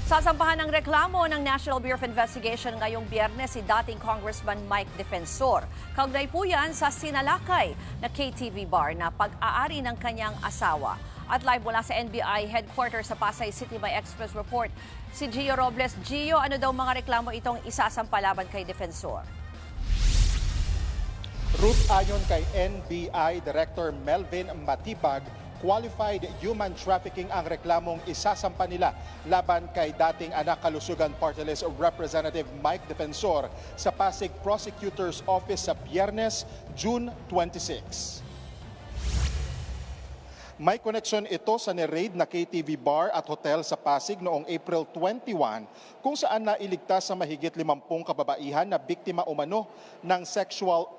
Sasampahan ng reklamo ng National Bureau of Investigation ngayong Biyernes si dating Congressman Mike Defensor. Kaugnay po yan sa sinalakay na KTV bar na pag-aari ng kanyang asawa. At live mula sa NBI headquarters sa Pasay City by Express Report, si Gio Robles. Gio, ano daw mga reklamo itong isasampa laban kay Defensor? Ruth, ayon kay NBI Director Melvin Matibag, qualified human trafficking ang reklamong isasampa nila laban kay dating Anak Kalusugan Party List Representative Mike Defensor sa Pasig Prosecutor's Office sa Biyernes, June 26. May koneksyon ito sa ni-raid na KTV bar at hotel sa Pasig noong April 21 kung saan nailigtas sa mahigit 50 kababaihan na biktima umano ng sexual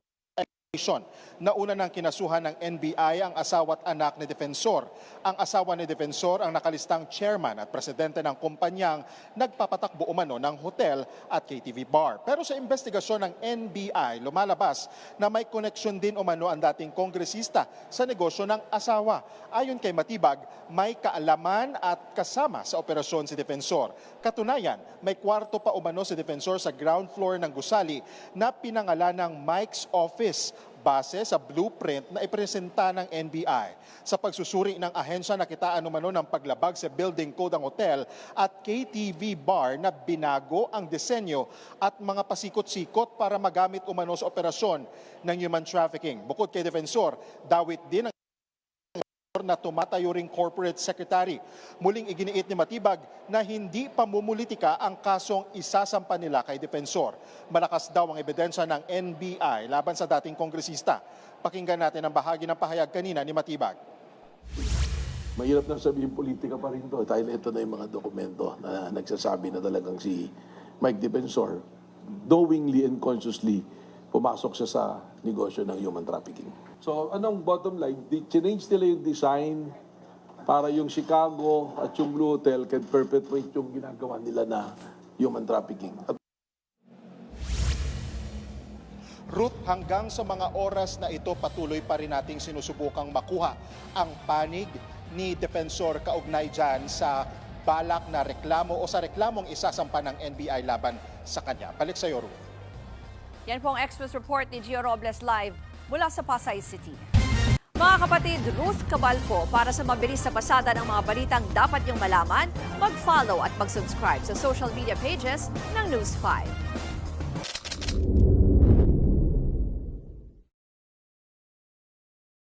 Nauna ng kinasuhan ng NBI ang asawa at anak ni Defensor. Ang asawa ni Defensor ang nakalistang chairman at presidente ng kumpanyang nagpapatakbo umano ng hotel at KTV bar. Pero sa investigasyon ng NBI, lumalabas na may koneksyon din umano ang dating kongresista sa negosyo ng asawa. Ayon kay Matibag, may kaalaman at kasama sa operasyon si Defensor. Katunayan, may kwarto pa umano si Defensor sa ground floor ng gusali na pinangalan ng Mike's Office, base sa blueprint na ipresenta ng NBI. Sa pagsusuri ng ahensya, nakitaan umano ng paglabag sa building code ang hotel at KTV bar na binago ang disenyo at mga pasikot-sikot para magamit umano sa operasyon ng human trafficking. Bukod kay Defensor, dawit din ang na tumatayo ring corporate secretary. Muling iginiit ni Matibag na hindi pamumulitika ang kasong isasampa nila kay Defensor. Malakas daw ang ebidensya ng NBI laban sa dating kongresista. Pakinggan natin ang bahagi ng pahayag kanina ni Matibag. Mahirap na sabihin politika pa rin to. Dahil ito na yung mga dokumento na nagsasabi na talagang si Mike Defensor, knowingly and consciously, pumasok siya sa negosyo ng human trafficking. So, anong bottom line? Change nila yung design para yung Chicago at yung Blue Hotel can perpetuate yung ginagawa nila na human trafficking. Ruth, hanggang sa mga oras na ito, patuloy pa rin nating sinusubukang makuha ang panig ni Defensor kaugnay dyan sa balak na reklamo o sa reklamong isasampa ng NBI laban sa kanya. Balik sa iyo, Ruth. Yan po ang Express Report ni Gio Robles live mula sa Pasay City. Mga kapatid, Ruth Cabalco, para sa mabilis na pasada ng mga balitang dapat niyong malaman, mag-follow at mag-subscribe sa social media pages ng News 5.